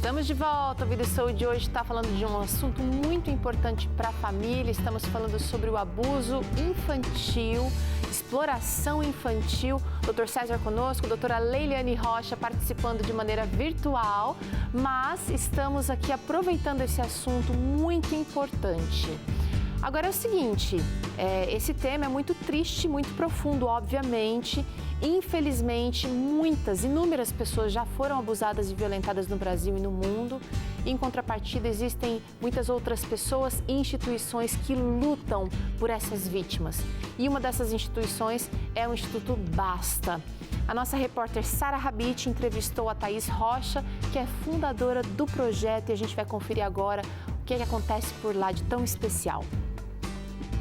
Estamos de volta. O Vida e Saúde hoje está falando de um assunto muito importante para a família. Estamos falando sobre o abuso infantil, exploração infantil. Dr. César conosco, doutora Leiliane Rocha participando de maneira virtual, mas estamos aqui aproveitando esse assunto muito importante. Agora é o seguinte, esse tema é muito triste, muito profundo, obviamente. Infelizmente, inúmeras pessoas já foram abusadas e violentadas no Brasil e no mundo. Em contrapartida, existem muitas outras pessoas e instituições que lutam por essas vítimas. E uma dessas instituições é o Instituto Basta. A nossa repórter Sara Rabit entrevistou a Thaís Rocha, que é fundadora do projeto, e a gente vai conferir agora o que acontece por lá de tão especial.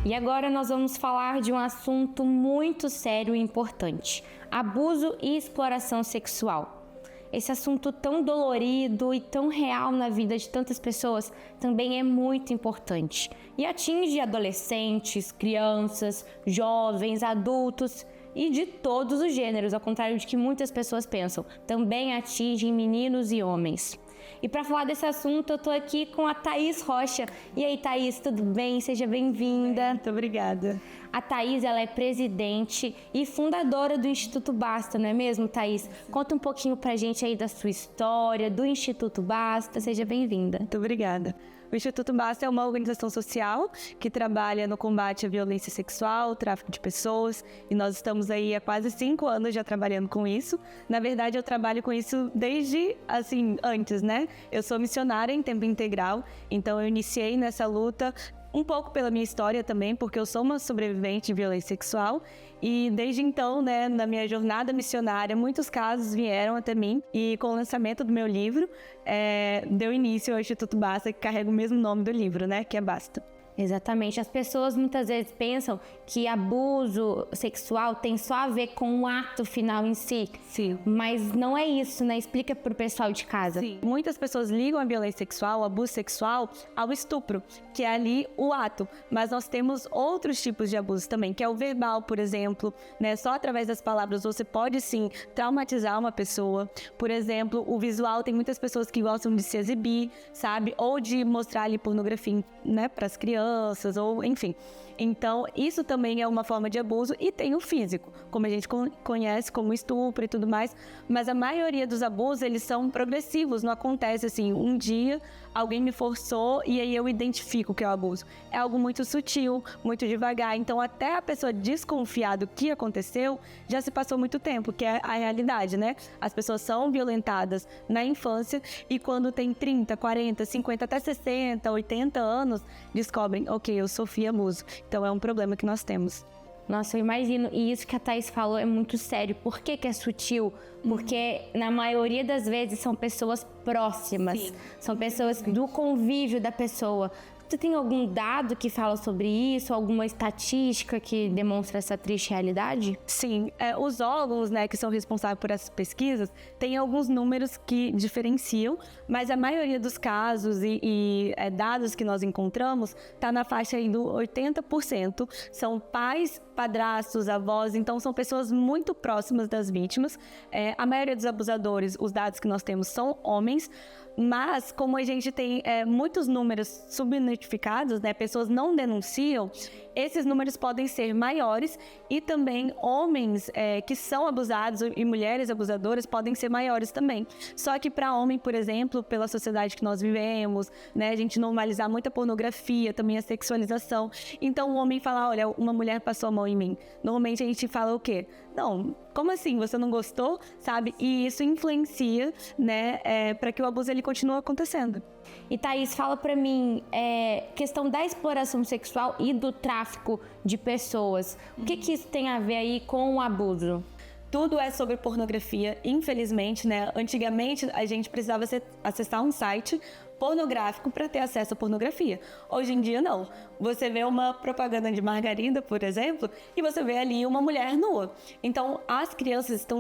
E agora nós vamos falar de um assunto muito sério e importante: abuso e exploração sexual. Esse assunto tão dolorido e tão real na vida de tantas pessoas também é muito importante e atinge adolescentes, crianças, jovens, adultos e de todos os gêneros, ao contrário de que muitas pessoas pensam, também atinge meninos e homens. E para falar desse assunto, eu estou aqui com a Thaís Rocha. E aí, Thaís, tudo bem? Seja bem-vinda. Muito obrigada. A Thaís, ela é presidente e fundadora do Instituto Basta, não é mesmo, Thaís? Conta um pouquinho pra gente aí da sua história, do Instituto Basta. Seja bem-vinda. Muito obrigada. O Instituto Basta é uma organização social que trabalha no combate à violência sexual, tráfico de pessoas, e nós estamos aí há quase 5 anos já trabalhando com isso. Na verdade, eu trabalho com isso desde, antes, né? Eu sou missionária em tempo integral, então eu iniciei nessa luta um pouco pela minha história também, porque eu sou uma sobrevivente de violência sexual. E desde então, né, na minha jornada missionária, muitos casos vieram até mim. E com o lançamento do meu livro, deu início ao Instituto Basta, que carrega o mesmo nome do livro, né, que é Basta. Exatamente. As pessoas muitas vezes pensam que abuso sexual tem só a ver com o ato final em si. Sim. Mas não é isso, né? Explica pro pessoal de casa. Sim. Muitas pessoas ligam a violência sexual, o abuso sexual, ao estupro, que é ali o ato. Mas nós temos outros tipos de abuso também, que é o verbal, por exemplo, né? Só através das palavras você pode, sim, traumatizar uma pessoa. Por exemplo, o visual, tem muitas pessoas que gostam de se exibir, sabe? Ou de mostrar ali pornografia, né, para as crianças, ou enfim. Então, isso também é uma forma de abuso. E tem o físico, como a gente conhece como estupro e tudo mais. Mas a maioria dos abusos, eles são progressivos. Não acontece assim, um dia alguém me forçou e aí eu identifico que é o abuso. É algo muito sutil, muito devagar. Então, até a pessoa desconfiar do que aconteceu, já se passou muito tempo, que é a realidade, né? As pessoas são violentadas na infância e quando tem 30, 40, 50, até 60, 80 anos, descobrem, ok, eu sofri abuso. Então é um problema que nós temos. Nossa, eu imagino. E isso que a Thaís falou é muito sério. Por que é sutil? Porque na maioria das vezes são pessoas próximas. Sim. São pessoas do convívio da pessoa. Você tem algum dado que fala sobre isso? Alguma estatística que demonstra essa triste realidade? Sim, os órgãos, né, que são responsáveis por essas pesquisas, têm alguns números que diferenciam, mas a maioria dos casos e dados que nós encontramos está na faixa aí do 80%. São pais, padrastos, avós, então são pessoas muito próximas das vítimas. A maioria dos abusadores, os dados que nós temos são homens, mas como a gente tem muitos números subnotificados, né, pessoas não denunciam, esses números podem ser maiores e também homens que são abusados e mulheres abusadoras podem ser maiores também. Só que para homem, por exemplo, pela sociedade que nós vivemos, né, a gente normalizar muita pornografia, também a sexualização. Então o homem fala, olha, uma mulher passou a mão em mim. Normalmente a gente fala o quê? Não, como assim? Você não gostou? Sabe? E isso influencia, né, para que o abuso ele continue acontecendo. E Thaís, fala pra mim, questão da exploração sexual e do tráfico de pessoas. O que isso tem a ver aí com o abuso? Tudo é sobre pornografia, infelizmente, né? Antigamente a gente precisava acessar um site pornográfico para ter acesso à pornografia. Hoje em dia, não. Você vê uma propaganda de margarina, por exemplo, e você vê ali uma mulher nua. Então, as crianças estão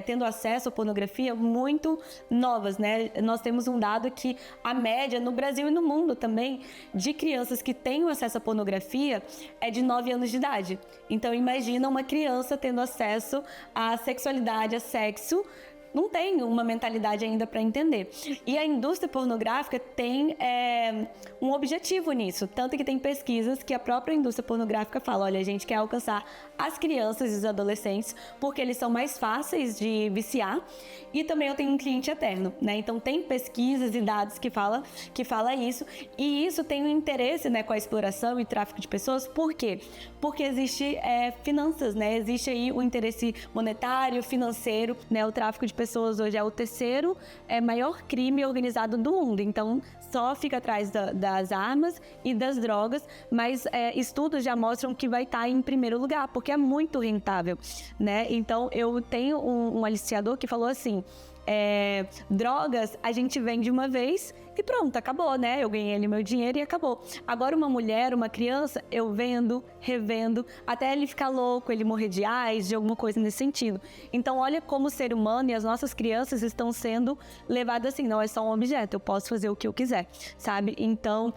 tendo acesso à pornografia muito novas, né? Nós temos um dado que a média no Brasil e no mundo também de crianças que têm acesso à pornografia é de 9 anos de idade. Então, imagina uma criança tendo acesso à sexualidade, a sexo, não tem uma mentalidade ainda para entender. E a indústria pornográfica tem um objetivo nisso, tanto que tem pesquisas que a própria indústria pornográfica fala, olha, a gente quer alcançar as crianças e os adolescentes porque eles são mais fáceis de viciar, e também eu tenho um cliente eterno, né? Então tem pesquisas e dados que fala isso, e isso tem um interesse, né, com a exploração e tráfico de pessoas. Por quê? Porque existe finanças, né? Existe aí o interesse monetário, financeiro, né? O tráfico de pessoas hoje é o terceiro maior crime organizado do mundo, então só fica atrás das armas e das drogas, mas estudos já mostram que vai estar em primeiro lugar, porque é muito rentável, né? Então eu tenho um aliciador que falou assim, drogas a gente vende uma vez e pronto, acabou, né? Eu ganhei ali meu dinheiro e acabou. Agora uma mulher, uma criança, eu vendo, revendo, até ele ficar louco, ele morrer de AIDS, de alguma coisa nesse sentido. Então olha como o ser humano e as nossas crianças estão sendo levadas assim, não é só um objeto, eu posso fazer o que eu quiser, sabe? Então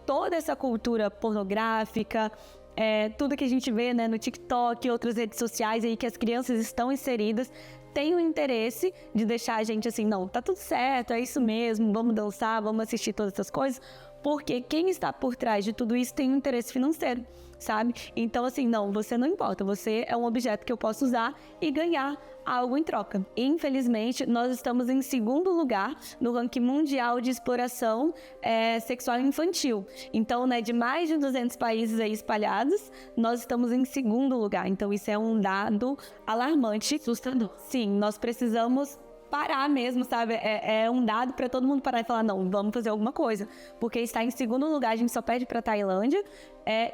toda essa cultura pornográfica, tudo que a gente vê, né, no TikTok e outras redes sociais aí que as crianças estão inseridas, tem o interesse de deixar a gente assim, não, tá tudo certo, é isso mesmo, vamos dançar, vamos assistir todas essas coisas, porque quem está por trás de tudo isso tem um interesse financeiro, sabe? Então assim, não, você não importa, você é um objeto que eu posso usar e ganhar algo em troca. Infelizmente, nós estamos em segundo lugar no ranking mundial de exploração sexual infantil. Então, né, de mais de 200 países aí espalhados, nós estamos em segundo lugar. Então, isso é um dado alarmante. Assustador. Sim, nós precisamos parar mesmo, sabe? É um dado para todo mundo parar e falar, não, vamos fazer alguma coisa. Porque está em segundo lugar, a gente só perde para Tailândia,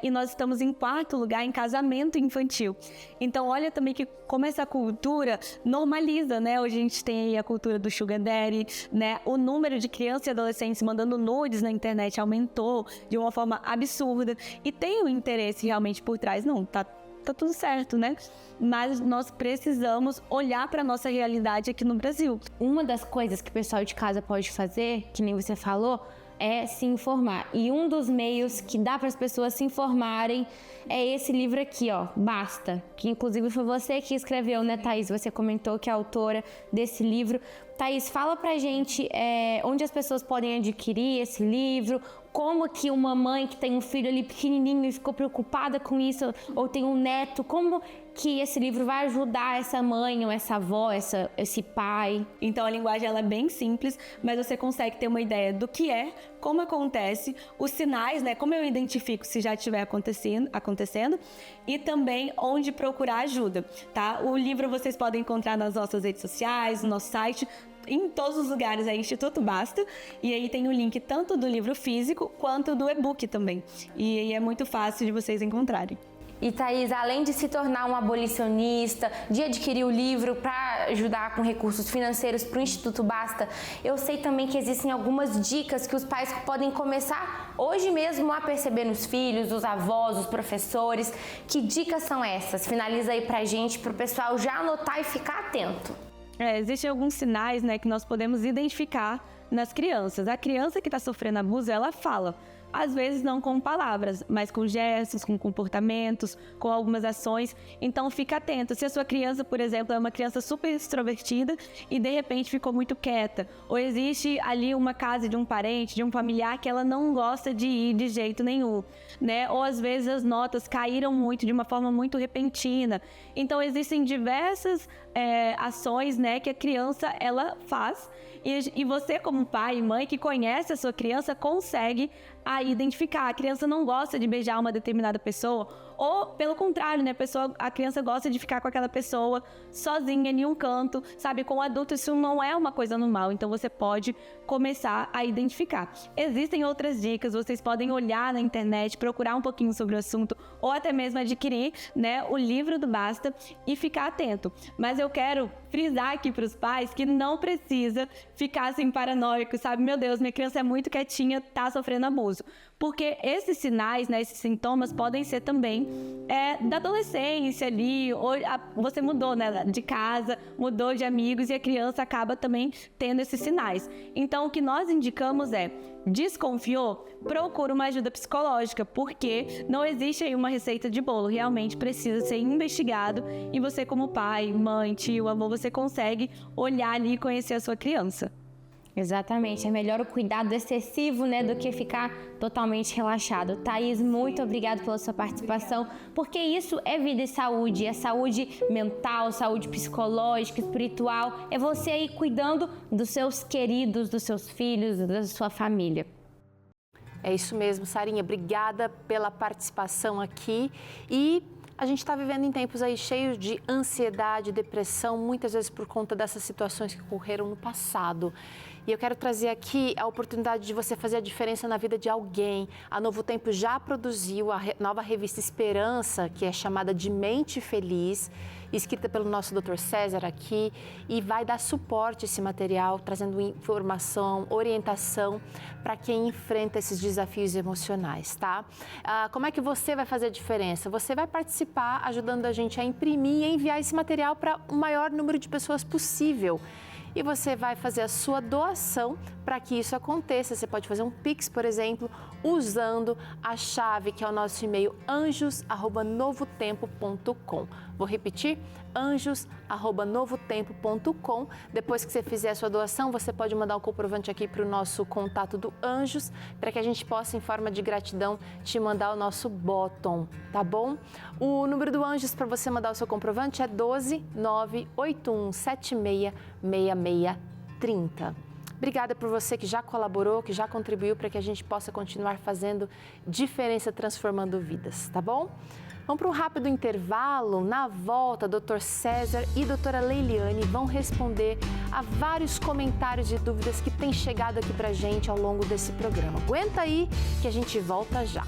e nós estamos em quarto lugar em casamento infantil. Então, olha também que como essa cultura normaliza, né? Hoje a gente tem aí a cultura do sugar daddy, né? O número de crianças e adolescentes mandando nudes na internet aumentou de uma forma absurda. E tem um interesse realmente por trás. Não, tá tudo certo, né? Mas nós precisamos olhar para a nossa realidade aqui no Brasil. Uma das coisas que o pessoal de casa pode fazer, que nem você falou, é se informar. E um dos meios que dá para as pessoas se informarem é esse livro aqui, ó, Basta, que inclusive foi você que escreveu, né, Thaís? Você comentou que é a autora desse livro. Thaís, fala pra gente onde as pessoas podem adquirir esse livro, como que uma mãe que tem um filho ali pequenininho e ficou preocupada com isso, ou tem um neto, como que esse livro vai ajudar essa mãe ou essa avó, esse pai? Então a linguagem ela é bem simples, mas você consegue ter uma ideia do que é, como acontece, os sinais, né? Como eu identifico se já estiver acontecendo e também onde procurar ajuda, tá? O livro vocês podem encontrar nas nossas redes sociais, no nosso site, em todos os lugares é Instituto Basta, e aí tem o link tanto do livro físico quanto do e-book também, e aí é muito fácil de vocês encontrarem. E Thaís, além de se tornar um abolicionista, de adquirir o livro para ajudar com recursos financeiros para o Instituto Basta, eu sei também que existem algumas dicas que os pais podem começar hoje mesmo a perceber nos filhos, os avós, os professores. Que dicas são essas? Finaliza aí pra gente, pro pessoal já anotar e ficar atento. Existem alguns sinais, né, que nós podemos identificar nas crianças. A criança que está sofrendo abuso, ela fala. Às vezes não com palavras, mas com gestos, com comportamentos, com algumas ações. Então fica atento. Se a sua criança, por exemplo, é uma criança super extrovertida e de repente ficou muito quieta, ou existe ali uma casa de um parente, de um familiar que ela não gosta de ir de jeito nenhum, né? Ou às vezes as notas caíram muito de uma forma muito repentina. Então existem diversas ações, né, que a criança ela faz. E você, como pai e mãe que conhece a sua criança, consegue identificar. A criança não gosta de beijar uma determinada pessoa, ou pelo contrário, né? A criança gosta de ficar com aquela pessoa sozinha em um canto, sabe? Com o adulto isso não é uma coisa normal, então você pode começar a identificar. Existem outras dicas, vocês podem olhar na internet, procurar um pouquinho sobre o assunto, ou até mesmo adquirir, né, o livro do Basta e ficar atento. Mas eu quero frisar aqui para os pais que não precisa ficar assim paranoico, sabe? Meu Deus, minha criança é muito quietinha, tá sofrendo abuso. porque esses sinais, né, esses sintomas podem ser também da adolescência ali, ou você mudou, né, de casa, mudou de amigos e a criança acaba também tendo esses sinais. Então, o que nós indicamos é: desconfiou? Procura uma ajuda psicológica, porque não existe aí uma receita de bolo, realmente precisa ser investigado e você, como pai, mãe, tio, avô, você consegue olhar ali e conhecer a sua criança. Exatamente, é melhor o cuidado excessivo, né, do que ficar totalmente relaxado. Thaís, muito obrigada pela sua participação, porque isso é vida e saúde, é saúde mental, saúde psicológica, espiritual, é você aí cuidando dos seus queridos, dos seus filhos, da sua família. É isso mesmo, Sarinha, obrigada pela participação aqui e a gente está vivendo em tempos aí cheios de ansiedade, depressão, muitas vezes por conta dessas situações que ocorreram no passado. E eu quero trazer aqui a oportunidade de você fazer a diferença na vida de alguém. A Novo Tempo já produziu a nova revista Esperança, que é chamada de Mente Feliz, escrita pelo nosso Dr. César aqui, e vai dar suporte a esse material, trazendo informação, orientação para quem enfrenta esses desafios emocionais, tá? Como é que você vai fazer a diferença? Você vai participar ajudando a gente a imprimir e enviar esse material para o maior número de pessoas possível. E você vai fazer a sua doação para que isso aconteça. Você pode fazer um Pix, por exemplo, usando a chave que é o nosso e-mail anjos@novotempo.com. Vou repetir, anjos@novotempo.com. Depois que você fizer a sua doação, você pode mandar um comprovante aqui para o nosso contato do Anjos, para que a gente possa, em forma de gratidão, te mandar o nosso bottom, tá bom? O número do Anjos para você mandar o seu comprovante é 12 981 76 6630. Obrigada por você que já colaborou, que já contribuiu para que a gente possa continuar fazendo diferença, transformando vidas, tá bom? Vamos para um rápido intervalo. Na volta, Dr. César e doutora Leiliane vão responder a vários comentários e dúvidas que têm chegado aqui para a gente ao longo desse programa. Aguenta aí que a gente volta já.